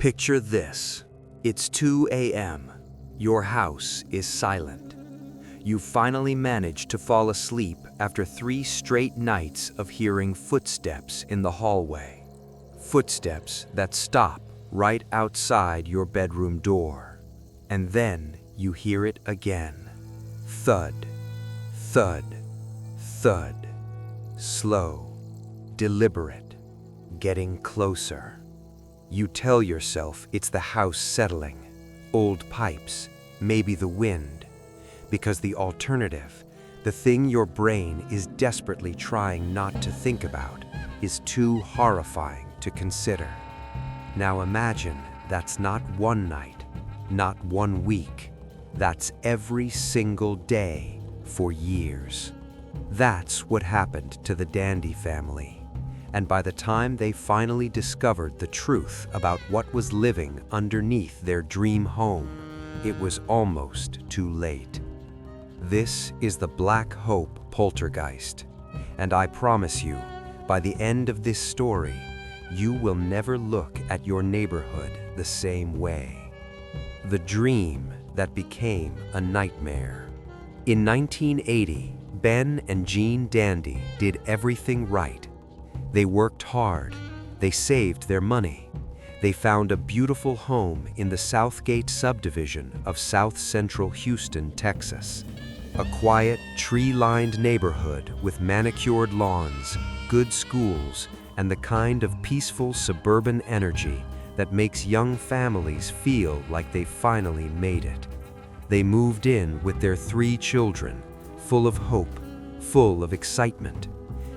Picture this. It's 2 a.m. Your house is silent. You finally managed to fall asleep after 3 straight nights of hearing footsteps in the hallway. Footsteps that stop right outside your bedroom door. And then you hear it again. Thud, thud, thud. Slow, deliberate, getting closer. You tell yourself it's the house settling, old pipes, maybe the wind, because the alternative, the thing your brain is desperately trying not to think about, is too horrifying to consider. Now imagine that's not one night, not 1 week. That's every single day for years. That's what happened to the Dandy family. And by the time they finally discovered the truth about what was living underneath their dream home, it was almost too late. This is the Black Hope Poltergeist, and I promise you, by the end of this story, you will never look at your neighborhood the same way. The dream that became a nightmare. In 1980, Ben and Jean Dandy did everything right. They worked hard, they saved their money. They found a beautiful home in the Southgate subdivision of South Central Houston, Texas. A quiet, tree-lined neighborhood with manicured lawns, good schools, and the kind of peaceful suburban energy that makes young families feel like they've finally made it. They moved in with their 3 children, full of hope, full of excitement.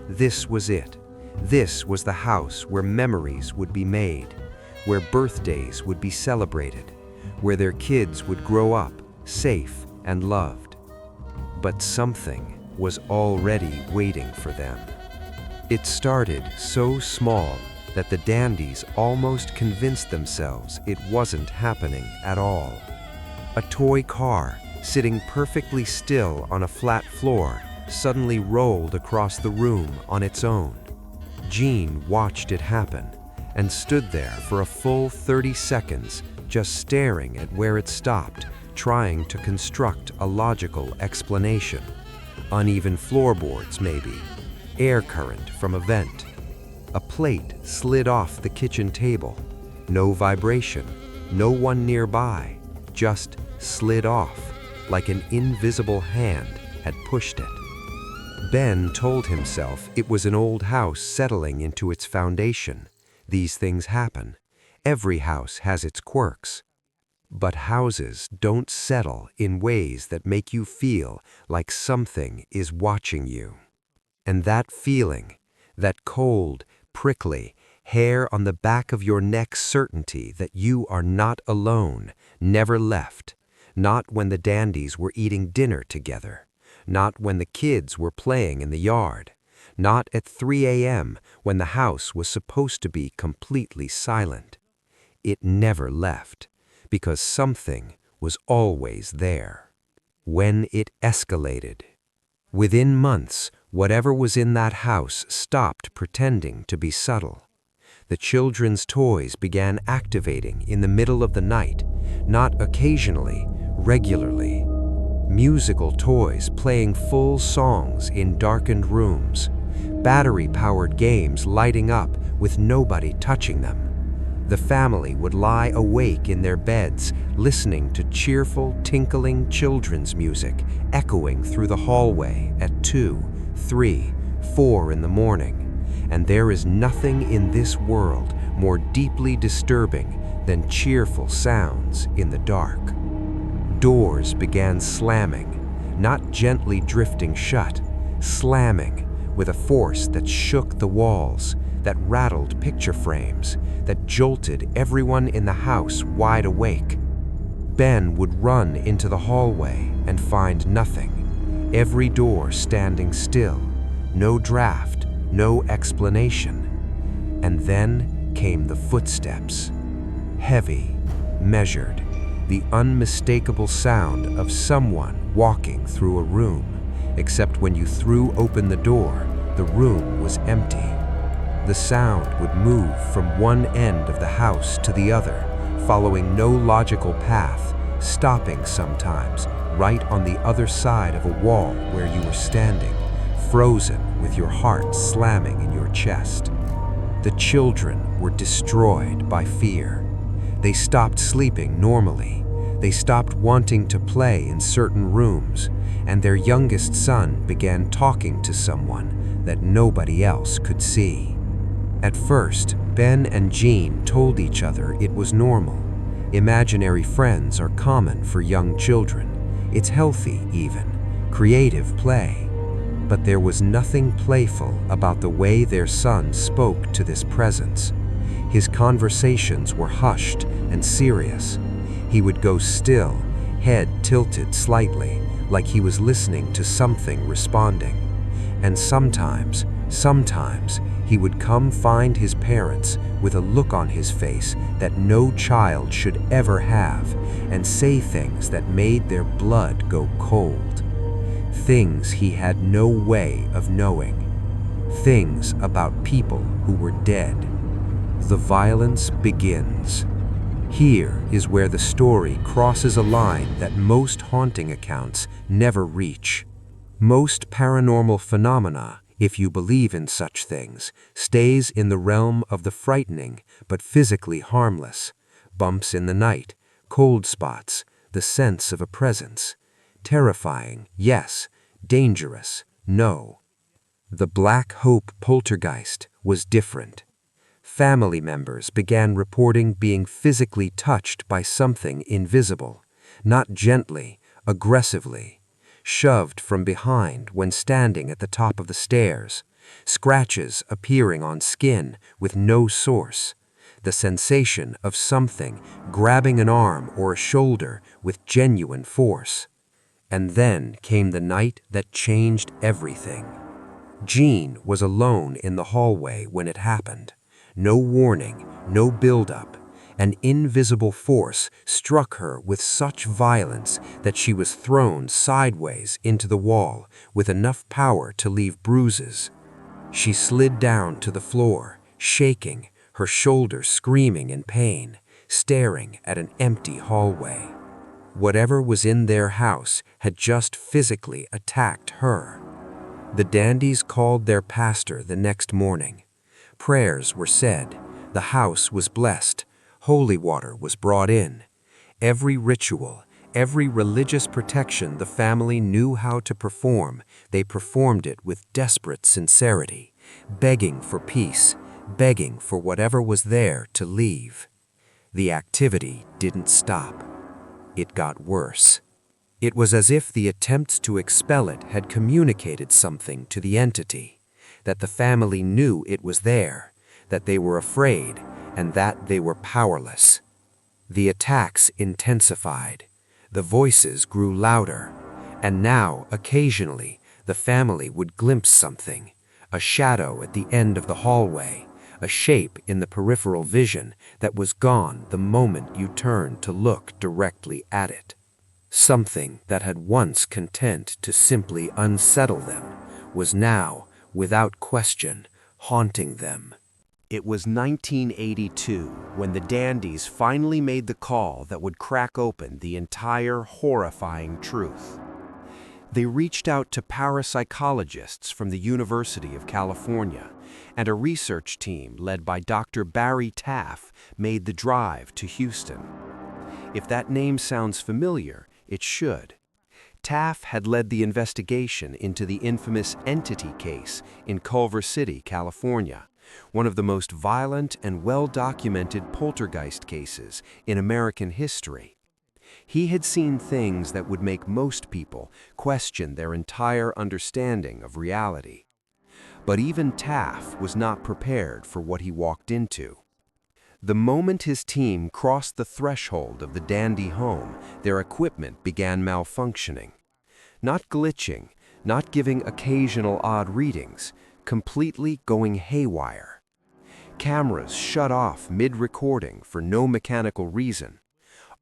This was it. This was the house where memories would be made, where birthdays would be celebrated, where their kids would grow up safe and loved. But something was already waiting for them. It started so small that the Dandies almost convinced themselves it wasn't happening at all. A toy car, sitting perfectly still on a flat floor, suddenly rolled across the room on its own. Jean watched it happen and stood there for a full 30 seconds, just staring at where it stopped, trying to construct a logical explanation. Uneven floorboards, maybe. Air current from a vent. A plate slid off the kitchen table. No vibration, no one nearby, just slid off, like an invisible hand had pushed it. Ben told himself it was an old house settling into its foundation. These things happen. Every house has its quirks. But houses don't settle in ways that make you feel like something is watching you. And that feeling, that cold, prickly, hair on the back of your neck certainty that you are not alone, never left. Not when the Dandies were eating dinner together. Not when the kids were playing in the yard. Not at 3 a.m. when the house was supposed to be completely silent. It never left, because something was always there. When it escalated. Within months, whatever was in that house stopped pretending to be subtle. The children's toys began activating in the middle of the night, not occasionally, regularly. Musical toys playing full songs in darkened rooms. Battery-powered games lighting up with nobody touching them. The family would lie awake in their beds, listening to cheerful, tinkling children's music echoing through the hallway at 2, 3, 4 in the morning. And there is nothing in this world more deeply disturbing than cheerful sounds in the dark. Doors began slamming, not gently drifting shut, slamming with a force that shook the walls, that rattled picture frames, that jolted everyone in the house wide awake. Ben would run into the hallway and find nothing, every door standing still, no draft, no explanation. And then came the footsteps, heavy, measured, the unmistakable sound of someone walking through a room, except when you threw open the door, the room was empty. The sound would move from one end of the house to the other, following no logical path, stopping sometimes right on the other side of a wall where you were standing, frozen with your heart slamming in your chest. The children were destroyed by fear. They stopped sleeping normally. They stopped wanting to play in certain rooms, and their youngest son began talking to someone that nobody else could see. At first, Ben and Jean told each other it was normal. Imaginary friends are common for young children. It's healthy even, creative play. But there was nothing playful about the way their son spoke to this presence. His conversations were hushed and serious. He would go still, head tilted slightly, like he was listening to something responding. And sometimes, he would come find his parents with a look on his face that no child should ever have, and say things that made their blood go cold. Things he had no way of knowing. Things about people who were dead. The violence begins. Here is where the story crosses a line that most haunting accounts never reach. Most paranormal phenomena, if you believe in such things, stays in the realm of the frightening but physically harmless. Bumps in the night, cold spots, the sense of a presence. Terrifying, yes. Dangerous, no. The Black Hope Poltergeist was different. Family members began reporting being physically touched by something invisible, not gently, aggressively, shoved from behind when standing at the top of the stairs, scratches appearing on skin with no source, the sensation of something grabbing an arm or a shoulder with genuine force. And then came the night that changed everything. Jean was alone in the hallway when it happened. No warning, no build-up. An invisible force struck her with such violence that she was thrown sideways into the wall with enough power to leave bruises. She slid down to the floor, shaking, her shoulders screaming in pain, staring at an empty hallway. Whatever was in their house had just physically attacked her. The Dandies called their pastor the next morning. Prayers were said, the house was blessed, holy water was brought in. Every ritual, every religious protection the family knew how to perform, they performed it with desperate sincerity, begging for peace, begging for whatever was there to leave. The activity didn't stop. It got worse. It was as if the attempts to expel it had communicated something to the entity, that the family knew it was there, that they were afraid, and that they were powerless. The attacks intensified. The voices grew louder, and now, occasionally, the family would glimpse something, a shadow at the end of the hallway, a shape in the peripheral vision that was gone the moment you turned to look directly at it. Something that had once content to simply unsettle them was now, without question, haunting them. It was 1982 when the Dandies finally made the call that would crack open the entire horrifying truth. They reached out to parapsychologists from the University of California, and a research team led by Dr. Barry Taff made the drive to Houston. If that name sounds familiar, it should. Taff had led the investigation into the infamous Entity case in Culver City, California, one of the most violent and well-documented poltergeist cases in American history. He had seen things that would make most people question their entire understanding of reality. But even Taff was not prepared for what he walked into. The moment his team crossed the threshold of the Dandy home, their equipment began malfunctioning. Not glitching, not giving occasional odd readings, completely going haywire. Cameras shut off mid-recording for no mechanical reason.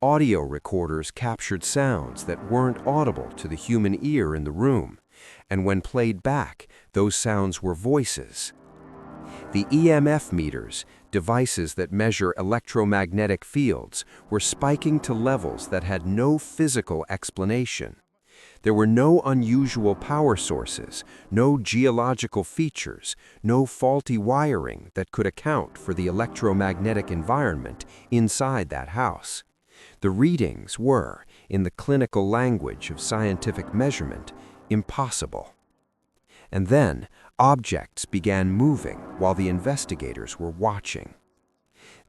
Audio recorders captured sounds that weren't audible to the human ear in the room, and when played back, those sounds were voices. The EMF meters, Devices that measure electromagnetic fields were spiking to levels that had no physical explanation. There were no unusual power sources, no geological features, no faulty wiring that could account for the electromagnetic environment inside that house. The readings were, in the clinical language of scientific measurement, impossible. And then, objects began moving while the investigators were watching.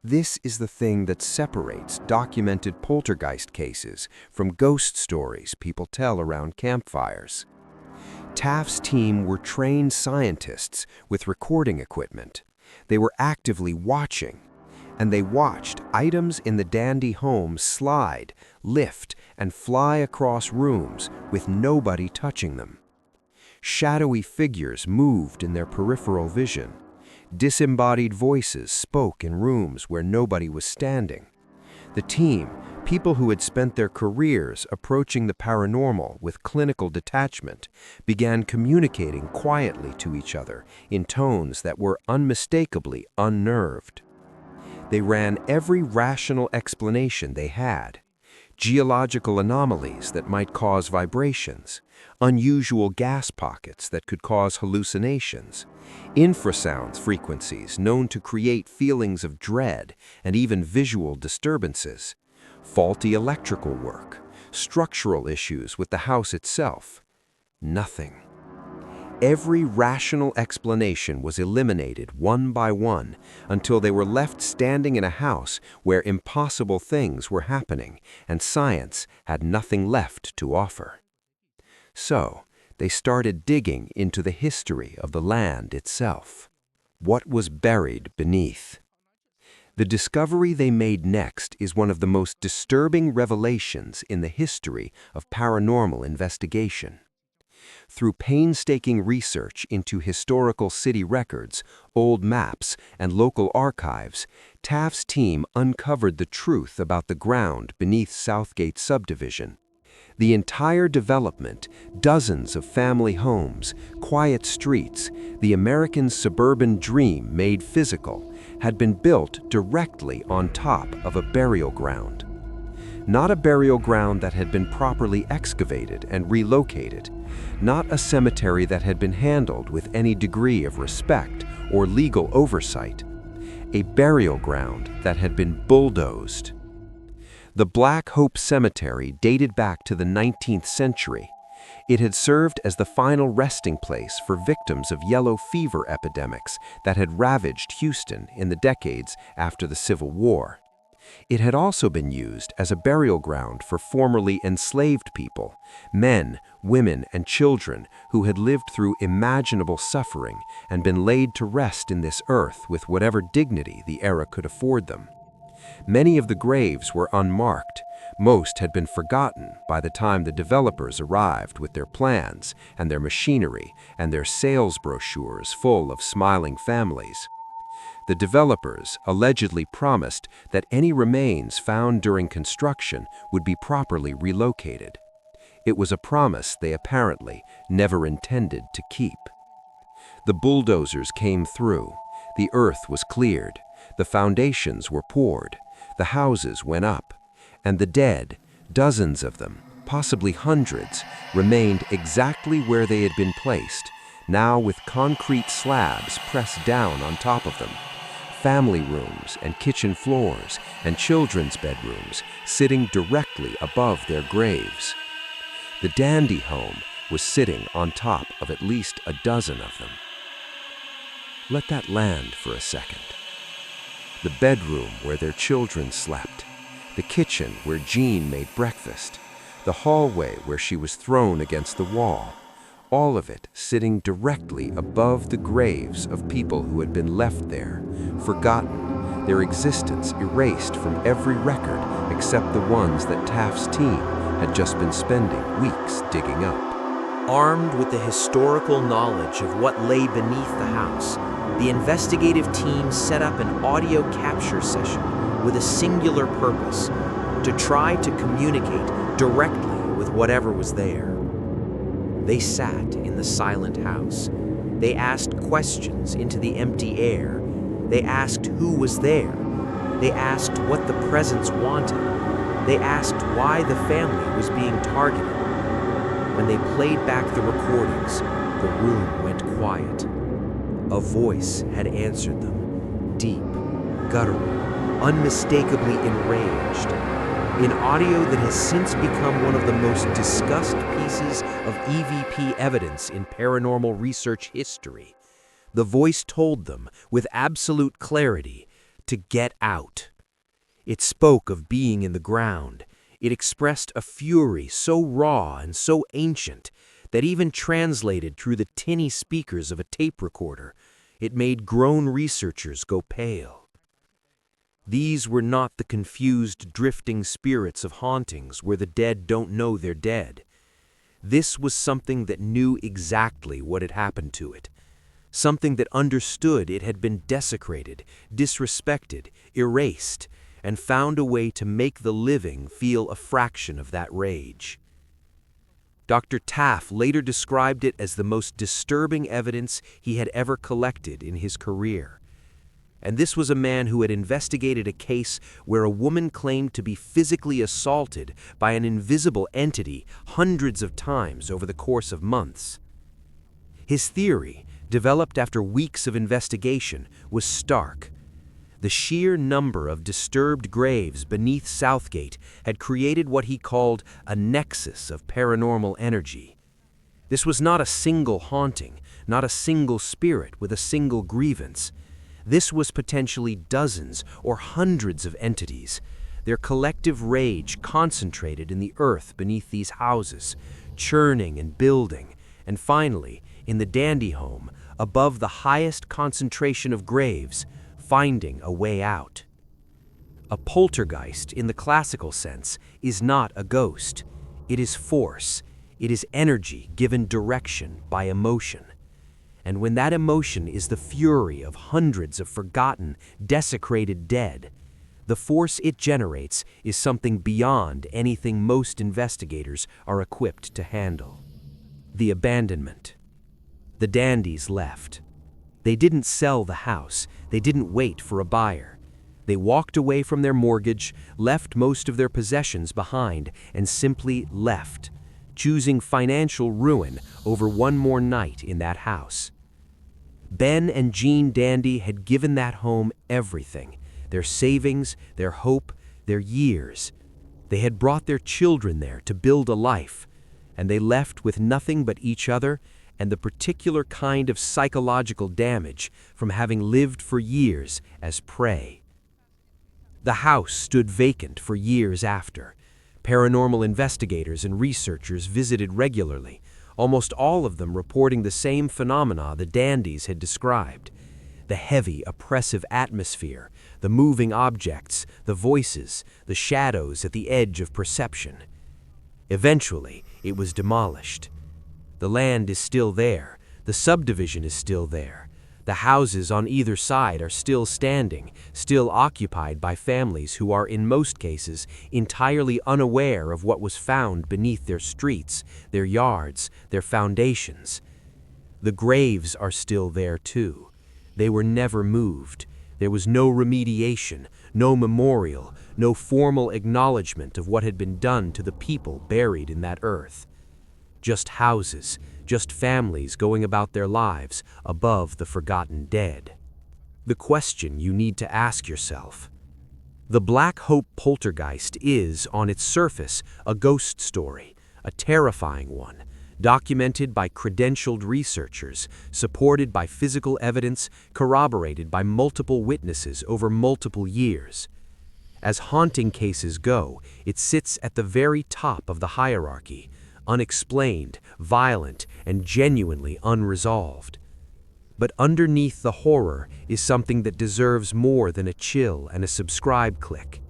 This is the thing that separates documented poltergeist cases from ghost stories people tell around campfires. Taft's team were trained scientists with recording equipment. They were actively watching, and they watched items in the Dandy home slide, lift, and fly across rooms with nobody touching them. Shadowy figures moved in their peripheral vision. Disembodied voices spoke in rooms where nobody was standing. The team, people who had spent their careers approaching the paranormal with clinical detachment, began communicating quietly to each other in tones that were unmistakably unnerved. They ran every rational explanation they had. Geological anomalies that might cause vibrations, unusual gas pockets that could cause hallucinations, infrasound frequencies known to create feelings of dread and even visual disturbances, faulty electrical work, structural issues with the house itself. Nothing. Every rational explanation was eliminated one by one until they were left standing in a house where impossible things were happening and science had nothing left to offer. So, they started digging into the history of the land itself. What was buried beneath? The discovery they made next is one of the most disturbing revelations in the history of paranormal investigation. Through painstaking research into historical city records, old maps, and local archives, Taft's team uncovered the truth about the ground beneath Southgate subdivision. The entire development, dozens of family homes, quiet streets, the American suburban dream made physical, had been built directly on top of a burial ground. Not a burial ground that had been properly excavated and relocated, not a cemetery that had been handled with any degree of respect or legal oversight, a burial ground that had been bulldozed. The Black Hope Cemetery dated back to the 19th century. It had served as the final resting place for victims of yellow fever epidemics that had ravaged Houston in the decades after the Civil War. It had also been used as a burial ground for formerly enslaved people, men, women, and children who had lived through imaginable suffering and been laid to rest in this earth with whatever dignity the era could afford them. Many of the graves were unmarked. Most had been forgotten by the time the developers arrived with their plans and their machinery and their sales brochures full of smiling families. The developers allegedly promised that any remains found during construction would be properly relocated. It was a promise they apparently never intended to keep. The bulldozers came through, the earth was cleared, the foundations were poured, the houses went up, and the dead, dozens of them, possibly hundreds, remained exactly where they had been placed, now with concrete slabs pressed down on top of them. Family rooms and kitchen floors and children's bedrooms sitting directly above their graves. The Dandy home was sitting on top of at least a dozen of them. Let that land for a second. The bedroom where their children slept, the kitchen where Jean made breakfast, the hallway where she was thrown against the wall, all of it sitting directly above the graves of people who had been left there, forgotten, their existence erased from every record except the ones that Taft's team had just been spending weeks digging up. Armed with the historical knowledge of what lay beneath the house, the investigative team set up an audio capture session with a singular purpose: to try to communicate directly with whatever was there. They sat in the silent house. They asked questions into the empty air. They asked who was there. They asked what the presence wanted. They asked why the family was being targeted. When they played back the recordings, the room went quiet. A voice had answered them, deep, guttural, unmistakably enraged. In audio that has since become one of the most discussed pieces of EVP evidence in paranormal research history, the voice told them, with absolute clarity, to get out. It spoke of being in the ground. It expressed a fury so raw and so ancient that even translated through the tinny speakers of a tape recorder, it made grown researchers go pale. These were not the confused, drifting spirits of hauntings where the dead don't know they're dead. This was something that knew exactly what had happened to it. Something that understood it had been desecrated, disrespected, erased, and found a way to make the living feel a fraction of that rage. Dr. Taff later described it as the most disturbing evidence he had ever collected in his career. And this was a man who had investigated a case where a woman claimed to be physically assaulted by an invisible entity hundreds of times over the course of months. His theory, developed after weeks of investigation, was stark. The sheer number of disturbed graves beneath Southgate had created what he called a nexus of paranormal energy. This was not a single haunting, not a single spirit with a single grievance. This was potentially dozens or hundreds of entities, their collective rage concentrated in the earth beneath these houses, churning and building, and finally, in the Dandy home, above the highest concentration of graves, finding a way out. A poltergeist, in the classical sense, is not a ghost. It is force. It is energy given direction by emotion. And when that emotion is the fury of hundreds of forgotten, desecrated dead, the force it generates is something beyond anything most investigators are equipped to handle. The abandonment. The Dandies left. They didn't sell the house. They didn't wait for a buyer. They walked away from their mortgage, left most of their possessions behind, and simply left, choosing financial ruin over one more night in that house. Ben and Jean Dandy had given that home everything, their savings, their hope, their years. They had brought their children there to build a life, and they left with nothing but each other and the particular kind of psychological damage from having lived for years as prey. The house stood vacant for years after. Paranormal investigators and researchers visited regularly, almost all of them reporting the same phenomena the Dandies had described. The heavy, oppressive atmosphere, the moving objects, the voices, the shadows at the edge of perception. Eventually, it was demolished. The land is still there. The subdivision is still there. The houses on either side are still standing, still occupied by families who are, in most cases, entirely unaware of what was found beneath their streets, their yards, their foundations. The graves are still there, too. They were never moved. There was no remediation, no memorial, no formal acknowledgement of what had been done to the people buried in that earth. Just houses, just families going about their lives above the forgotten dead. The question you need to ask yourself. The Black Hope Poltergeist is, on its surface, a ghost story, a terrifying one, documented by credentialed researchers, supported by physical evidence, corroborated by multiple witnesses over multiple years. As haunting cases go, it sits at the very top of the hierarchy, unexplained, violent, and genuinely unresolved. But underneath the horror is something that deserves more than a chill and a subscribe click.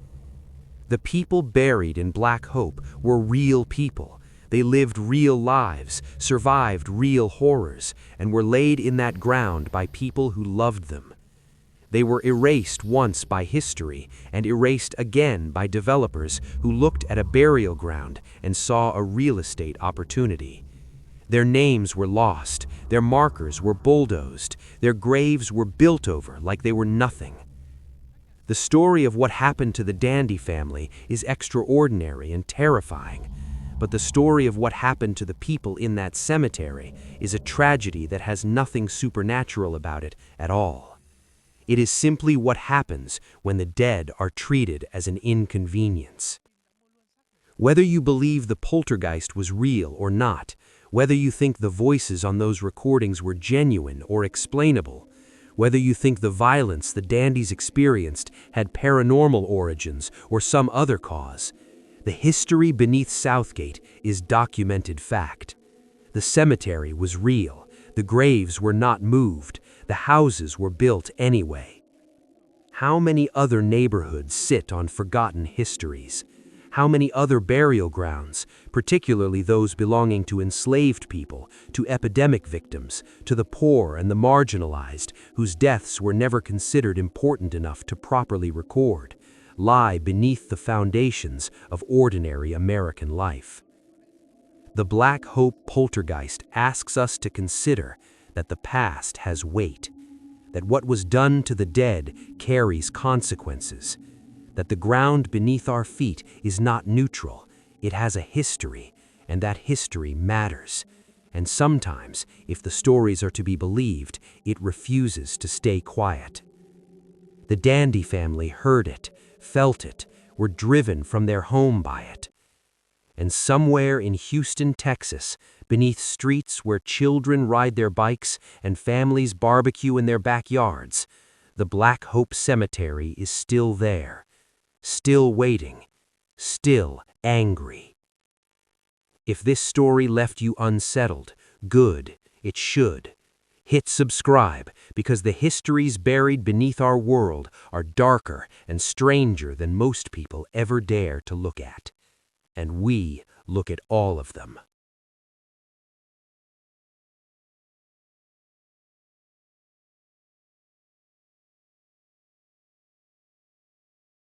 The people buried in Black Hope were real people. They lived real lives, survived real horrors, and were laid in that ground by people who loved them. They were erased once by history and erased again by developers who looked at a burial ground and saw a real estate opportunity. Their names were lost, their markers were bulldozed, their graves were built over like they were nothing. The story of what happened to the Dandy family is extraordinary and terrifying, but the story of what happened to the people in that cemetery is a tragedy that has nothing supernatural about it at all. It is simply what happens when the dead are treated as an inconvenience. Whether you believe the poltergeist was real or not, whether you think the voices on those recordings were genuine or explainable, whether you think the violence the Dandies experienced had paranormal origins or some other cause, the history beneath Southgate is documented fact. The cemetery was real, the graves were not moved, the houses were built anyway. How many other neighborhoods sit on forgotten histories? How many other burial grounds, particularly those belonging to enslaved people, to epidemic victims, to the poor and the marginalized, whose deaths were never considered important enough to properly record, lie beneath the foundations of ordinary American life? The Black Hope Poltergeist asks us to consider that the past has weight, that what was done to the dead carries consequences, that the ground beneath our feet is not neutral, it has a history, and that history matters. And sometimes, if the stories are to be believed, it refuses to stay quiet. The Dandy family heard it, felt it, were driven from their home by it. And somewhere in Houston, Texas, beneath streets where children ride their bikes and families barbecue in their backyards, the Black Hope Cemetery is still there, still waiting, still angry. If this story left you unsettled, good, it should. Hit subscribe, because the histories buried beneath our world are darker and stranger than most people ever dare to look at. And we look at all of them.